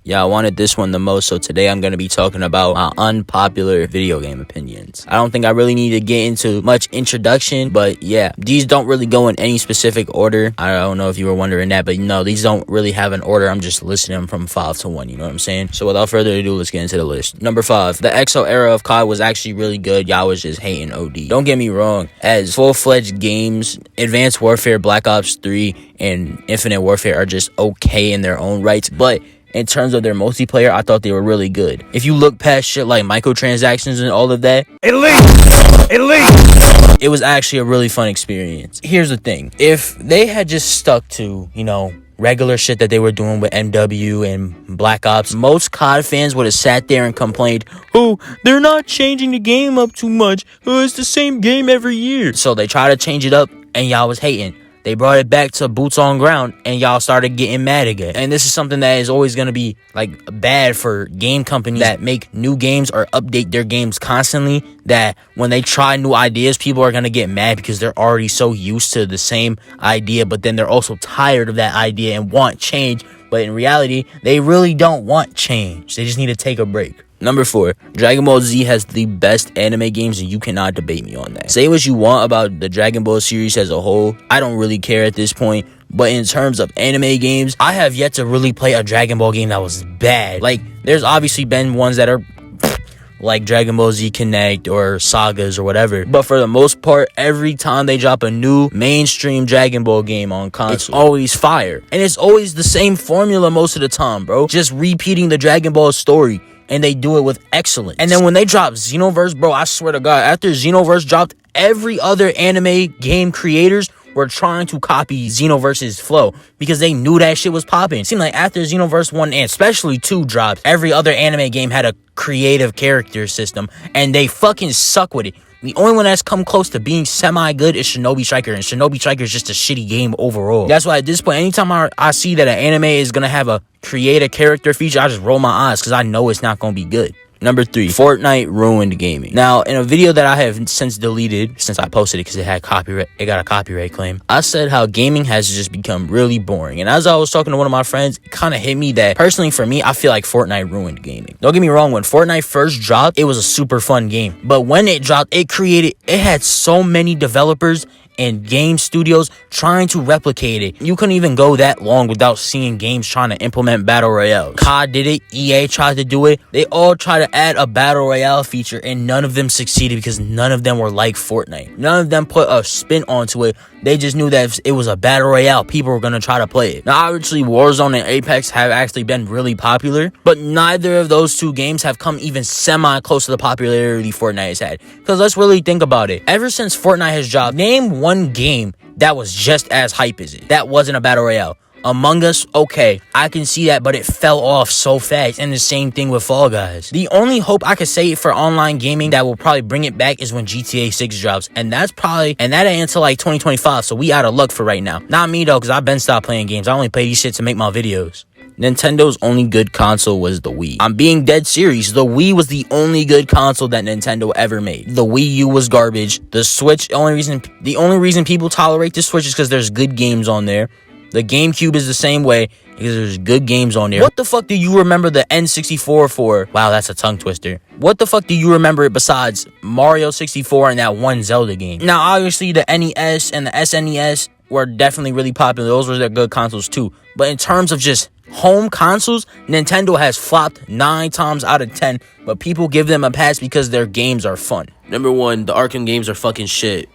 Yeah, I wanted this one the most, so today I'm going to be talking about my unpopular video game opinions. I don't think I really need to get into much introduction, but yeah, these don't really go in any specific order. I don't know if you were wondering that, but no, these don't really have an order. I'm just listing them from 5 to 1, you know what I'm saying? So without further ado, let's get into the list. Number 5, the EXO era of COD was actually really good. Y'all was just hating OD. Don't get me wrong, as full-fledged games, Advanced Warfare, Black Ops 3, and Infinite Warfare are just okay in their own rights, but in terms of their multiplayer, I thought they were really good. If you look past shit like microtransactions and all of that, it was actually a really fun experience. Here's the thing. If they had just stuck to, regular shit that they were doing with MW and Black Ops, most COD fans would have sat there and complained, oh, they're not changing the game up too much. Oh, it's the same game every year. So they tried to change it up and y'all was hating. They brought it back to boots on ground and y'all started getting mad again. And this is something that is always going to be bad for game companies that make new games or update their games constantly, that when they try new ideas, people are going to get mad because they're already so used to the same idea, but then they're also tired of that idea and want change. But in reality, they really don't want change. They just need to take a break. Number 4, Dragon Ball Z has the best anime games, and you cannot debate me on that. Say what you want about the Dragon Ball series as a whole. I don't really care at this point. But in terms of anime games, I have yet to really play a Dragon Ball game that was bad. There's obviously been ones that are like Dragon Ball Z Connect or Sagas or whatever. But for the most part, every time they drop a new mainstream Dragon Ball game on console, it's always fire. And it's always the same formula most of the time, bro. Just repeating the Dragon Ball story. And they do it with excellence. And then when they drop Xenoverse, bro, I swear to God, after Xenoverse dropped, every other anime game creators were trying to copy Xenoverse's flow because they knew that shit was popping. It seemed like after Xenoverse 1 and especially 2 dropped, every other anime game had a creative character system, and they fucking suck with it. The only one that's come close to being semi-good is Shinobi Striker, and Shinobi Striker is just a shitty game overall. That's why at this point, anytime I see that an anime is going to have a create a character feature, I just roll my eyes because I know it's not going to be good. Number 3, Fortnite ruined gaming. Now, in a video that I have since deleted, since I posted it because it got a copyright claim, I said how gaming has just become really boring. And as I was talking to one of my friends, it kind of hit me that, personally for me, I feel like Fortnite ruined gaming. Don't get me wrong, when Fortnite first dropped, it was a super fun game. But when it dropped, it had so many developers and game studios trying to replicate it. You couldn't even go that long without seeing games trying to implement Battle Royale. COD did it, EA tried to do it. They all tried to add a Battle Royale feature, and none of them succeeded because none of them were like Fortnite. None of them put a spin onto it. They just knew that if it was a Battle Royale, people were going to try to play it. Now, obviously, Warzone and Apex have actually been really popular, but neither of those two games have come even semi-close to the popularity Fortnite has had. Because let's really think about it. Ever since Fortnite has dropped, name one game that was just as hype as it. That wasn't a Battle Royale. Among Us, okay, I can see that, but it fell off so fast. And the same thing with Fall Guys. The only hope I could say for online gaming that will probably bring it back is when GTA 6 drops. And that ain't until 2025, so we out of luck for right now. Not me though, because I've been stopped playing games. I only play these shit to make my videos. Nintendo's only good console was the Wii. I'm being dead serious. The Wii was the only good console that Nintendo ever made. The Wii U was garbage. The Switch, the only reason people tolerate the Switch is because there's good games on there. The GameCube is the same way because there's good games on there. What the fuck do you remember the N64 for? Wow, that's a tongue twister. What the fuck do you remember it besides Mario 64 and that one Zelda game? Now, obviously, the NES and the SNES were definitely really popular. Those were their good consoles too. But in terms of just home consoles, Nintendo has flopped 9 times out of 10, but people give them a pass because their games are fun. Number 1, the Arkham games are fucking shit.